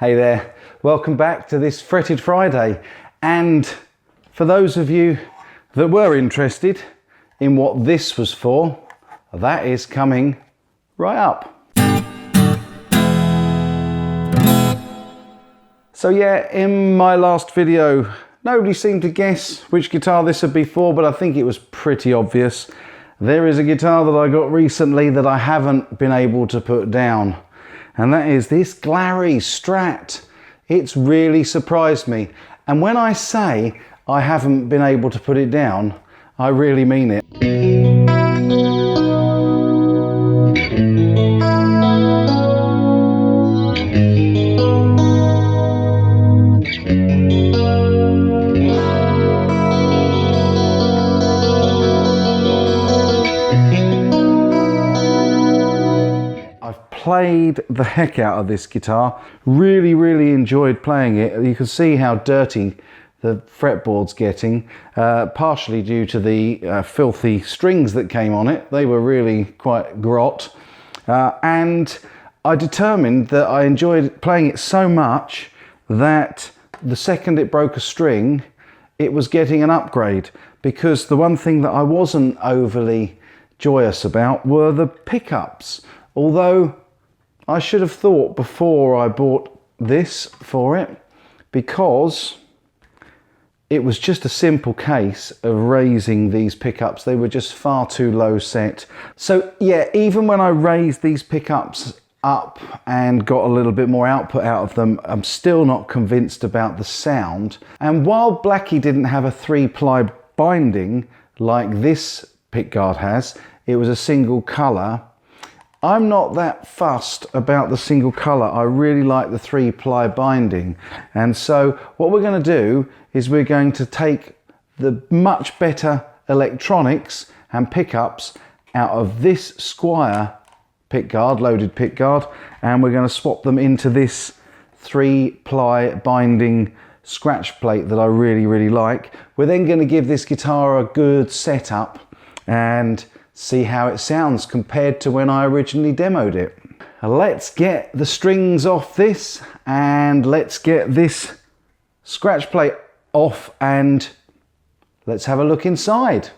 Hey there, welcome back to this Fretted Friday. And for those of you that were interested in what this was for, that is coming right up. So yeah, in my last video, nobody seemed to guess which guitar this would be for, but I think it was pretty obvious. There is a guitar that I got recently that I haven't been able to put down, and that is this Glary Strat. It's really surprised me, and when I say I haven't been able to put it down, I really mean it. Played the heck out of this guitar, really enjoyed playing it. You can see how dirty the fretboard's getting, partially due to the filthy strings that came on it. They were really quite grot, and I determined that I enjoyed playing it so much that the second it broke a string it was getting an upgrade, because the one thing that I wasn't overly joyous about were the pickups. Although I should have thought before I bought this for it, because it was just a simple case of raising these pickups. They were just far too low set. So yeah, even when I raised these pickups up and got a little bit more output out of them, I'm still not convinced about the sound. And while Blackie didn't have a 3-ply binding like this pickguard has, it was a single colour. I'm not that fussed about the single colour. I really like the 3-ply binding. And so what we're going to do is we're going to take the much better electronics and pickups out of this Squire pickguard, loaded pickguard, and we're going to swap them into this 3-ply binding scratch plate that I really like. We're then going to give this guitar a good setup and see how it sounds compared to when I originally demoed it. Let's get the strings off this, and let's get this scratch plate off, and let's have a look inside.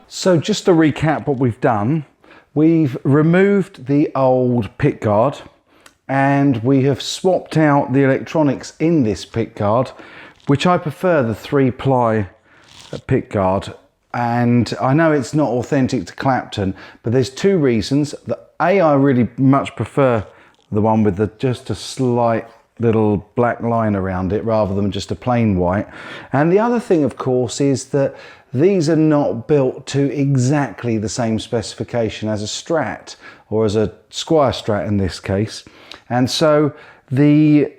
So just to recap what we've done, we've removed the old pickguard and we have swapped out the electronics in this pickguard, which I prefer the 3-ply pickguard. And I know it's not authentic to Clapton, but there's two reasons. I really much prefer the one with just a slight little black line around it rather than just a plain white. And the other thing, of course, is that these are not built to exactly the same specification as a Strat, or as a Squire Strat in this case. And so the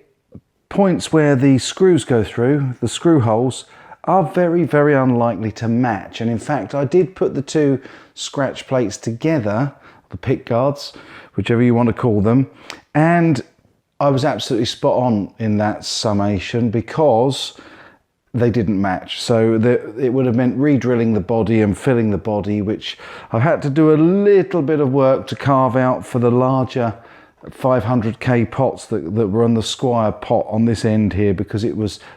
points where the screws go through, the screw holes, are very, very unlikely to match. And in fact, I did put the two scratch plates together, the pick guards, whichever you want to call them, and I was absolutely spot on in that summation because they didn't match. So it would have meant re-drilling the body and filling the body, which I've had to do a little bit of work to carve out for the larger 500k pots that were on the Squire pot on this end here, because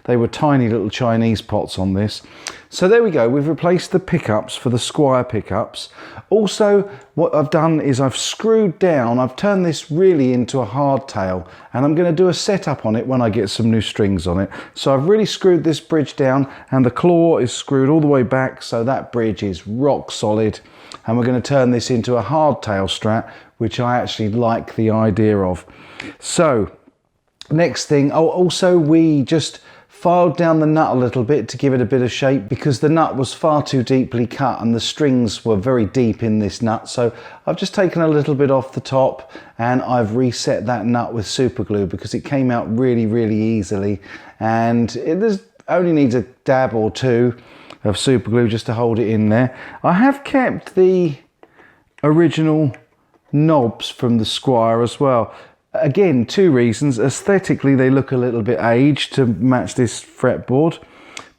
they were tiny little Chinese pots on this. So there we go, we've replaced the pickups for the Squire pickups. Also, what I've done is I've screwed down, I've turned this really into a hardtail, and I'm going to do a setup on it when I get some new strings on it. So I've really screwed this bridge down, and the claw is screwed all the way back, so that bridge is rock solid. And we're going to turn this into a hardtail Strat, which I actually like the idea of. So next thing, also we just filed down the nut a little bit to give it a bit of shape, because the nut was far too deeply cut and the strings were very deep in this nut. So I've just taken a little bit off the top and I've reset that nut with super glue, because it came out really, really easily, and it only needs a dab or two of super glue just to hold it in there. I have kept the original knobs from the Squire as well. Again, two reasons. Aesthetically, they look a little bit aged to match this fretboard,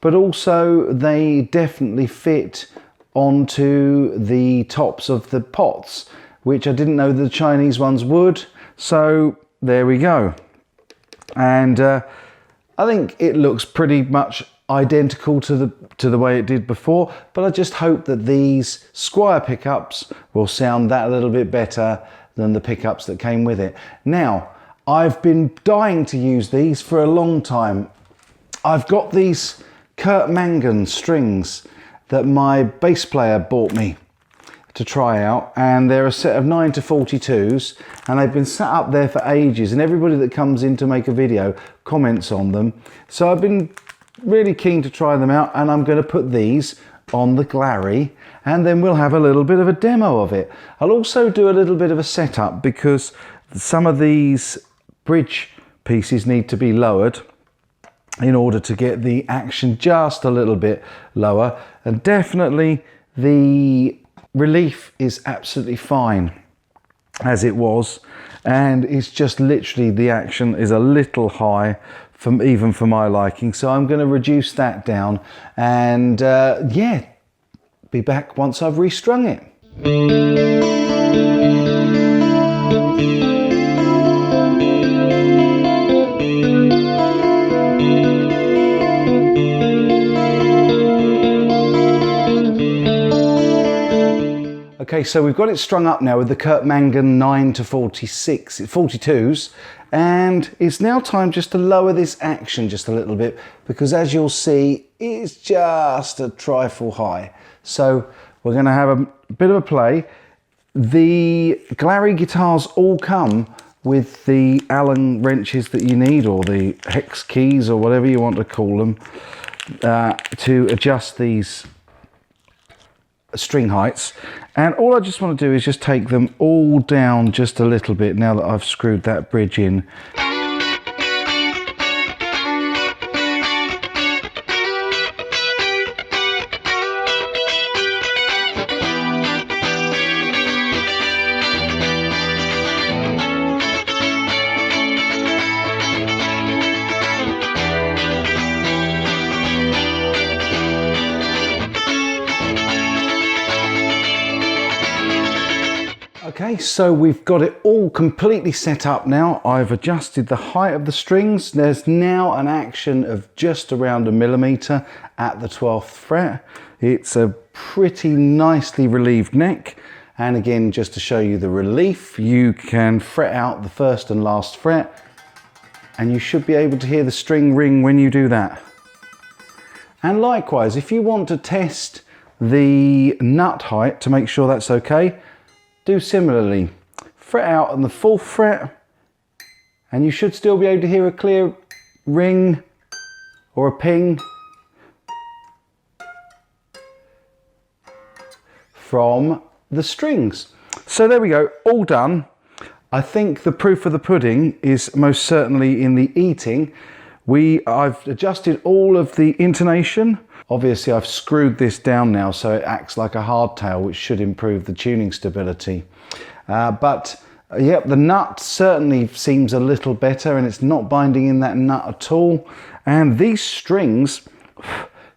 but also they definitely fit onto the tops of the pots, which I didn't know the Chinese ones would. So there we go. And I think it looks pretty much identical to the way it did before, but I just hope that these Squire pickups will sound that little bit better than the pickups that came with it. Now, I've been dying to use these for a long time. I've got these Kurt Mangan strings that my bass player bought me to try out, and they're a set of 9 to 42s, and they've been sat up there for ages, and everybody that comes in to make a video comments on them. So I've been really keen to try them out, and I'm going to put these on the Glary, and then we'll have a little bit of a demo of it. I'll also do a little bit of a setup, because some of these bridge pieces need to be lowered in order to get the action just a little bit lower, and definitely the relief is absolutely fine as it was, and it's just literally the action is a little high even for my liking. So I'm going to reduce that down, and yeah, be back once I've restrung it. Okay, so we've got it strung up now with the Kurt Mangan 9 to 42s, and it's now time just to lower this action just a little bit, because as you'll see, it's just a trifle high. So we're going to have a bit of a play. The Glary guitars all come with the Allen wrenches that you need, or the hex keys, or whatever you want to call them, to adjust these string heights. And all I just want to do is just take them all down just a little bit now that I've screwed that bridge in. Okay, so we've got it all completely set up now. I've adjusted the height of the strings. There's now an action of just around 1mm at the 12th fret. It's a pretty nicely relieved neck. And again, just to show you the relief, you can fret out the first and last fret, and you should be able to hear the string ring when you do that. And likewise, if you want to test the nut height to make sure that's okay, do similarly. Fret out on the 4th fret and you should still be able to hear a clear ring or a ping from the strings. So there we go, all done. I think the proof of the pudding is most certainly in the eating. I've adjusted all of the intonation. Obviously I've screwed this down now so it acts like a hardtail, which should improve the tuning stability. But yep, the nut certainly seems a little better, and it's not binding in that nut at all. And these strings,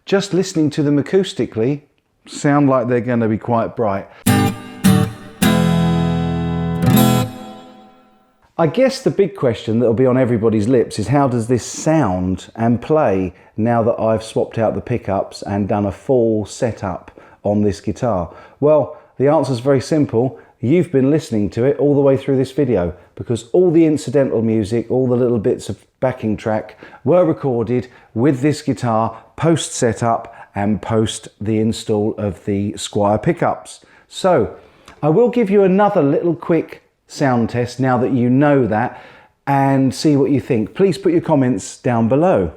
just listening to them acoustically, sound like they're going to be quite bright. I guess the big question that will be on everybody's lips is, how does this sound and play now that I've swapped out the pickups and done a full setup on this guitar? Well, the answer is very simple. You've been listening to it all the way through this video, because all the incidental music, all the little bits of backing track were recorded with this guitar post setup and post the install of the Squier pickups. So I will give you another little quick sound test now that you know that, and see what you think. Please put your comments down below.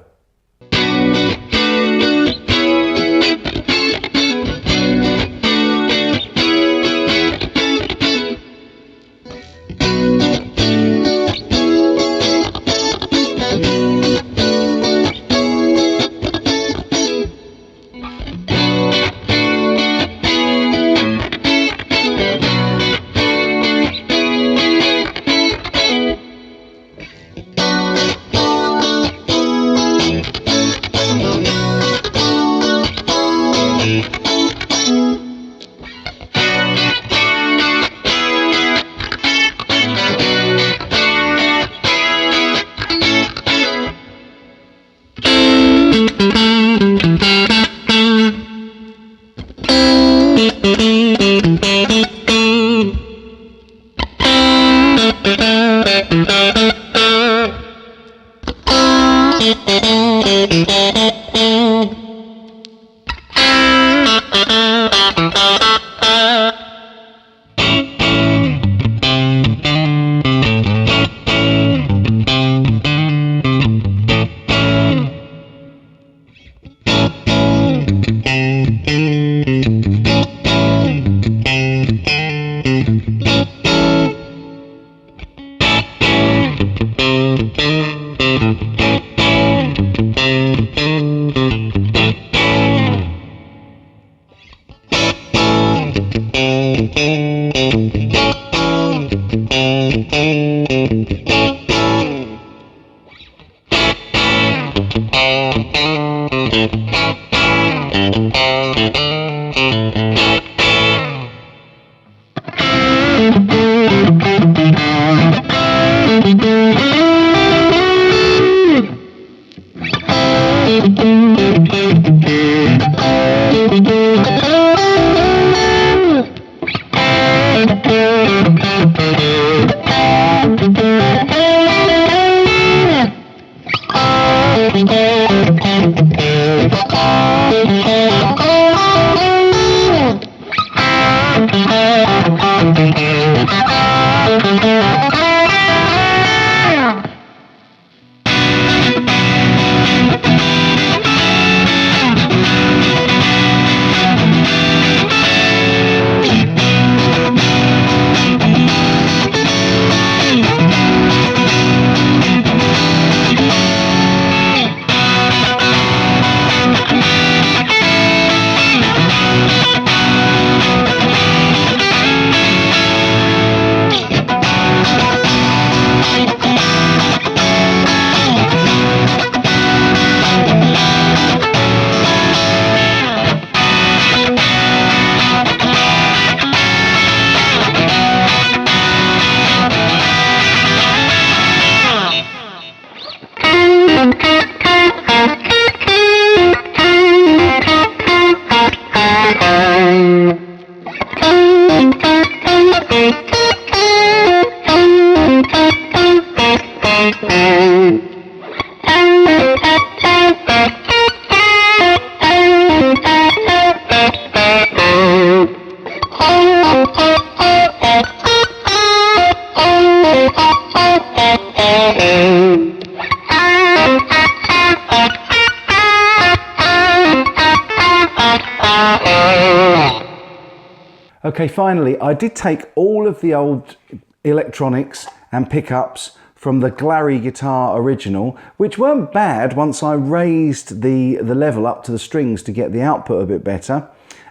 Okay, finally, I did take all of the old electronics and pickups from the Glary guitar original, which weren't bad once I raised the level up to the strings to get the output a bit better,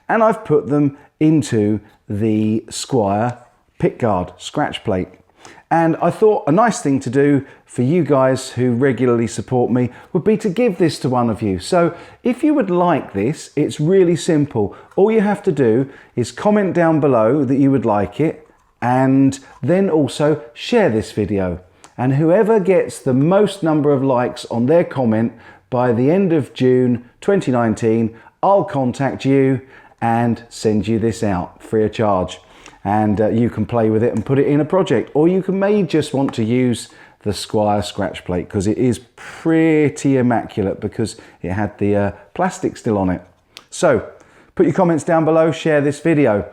and I've put them into the Squier pickguard scratch plate. And I thought a nice thing to do for you guys who regularly support me would be to give this to one of you. So if you would like this, it's really simple. All you have to do is comment down below that you would like it, and then also share this video. And whoever gets the most number of likes on their comment by the end of June 2019, I'll contact you and send you this out free of charge. And you can play with it and put it in a project, or you may just want to use the Squier scratch plate because it is pretty immaculate because it had the plastic still on it. So put your comments down below, share this video.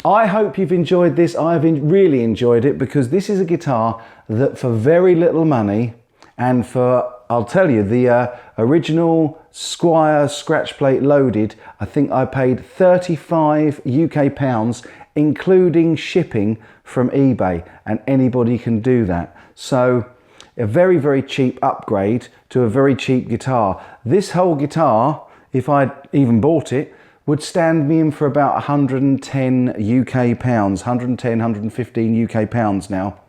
I hope you've enjoyed this. I've really enjoyed it because this is a guitar that for very little money, and for, I'll tell you, the original Squier scratch plate loaded, I think I paid 35 UK pounds, including shipping from eBay, and anybody can do that. So a very, very cheap upgrade to a very cheap guitar. This whole guitar, if I'd even bought it, would stand me in for about 110 UK pounds, 110, 115 UK pounds now.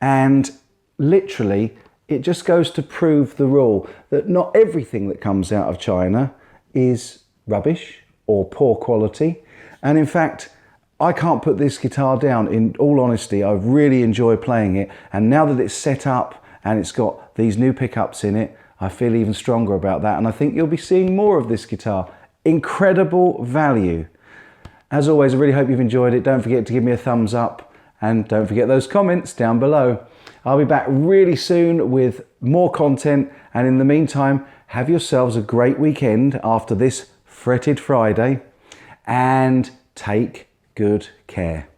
And literally, it just goes to prove the rule that not everything that comes out of China is rubbish or poor quality. And in fact, I can't put this guitar down. In all honesty, I really enjoy playing it. And now that it's set up and it's got these new pickups in it, I feel even stronger about that. And I think you'll be seeing more of this guitar. Incredible value. As always, I really hope you've enjoyed it. Don't forget to give me a thumbs up, and don't forget those comments down below. I'll be back really soon with more content, and in the meantime, have yourselves a great weekend after this fretted Friday, and take good care.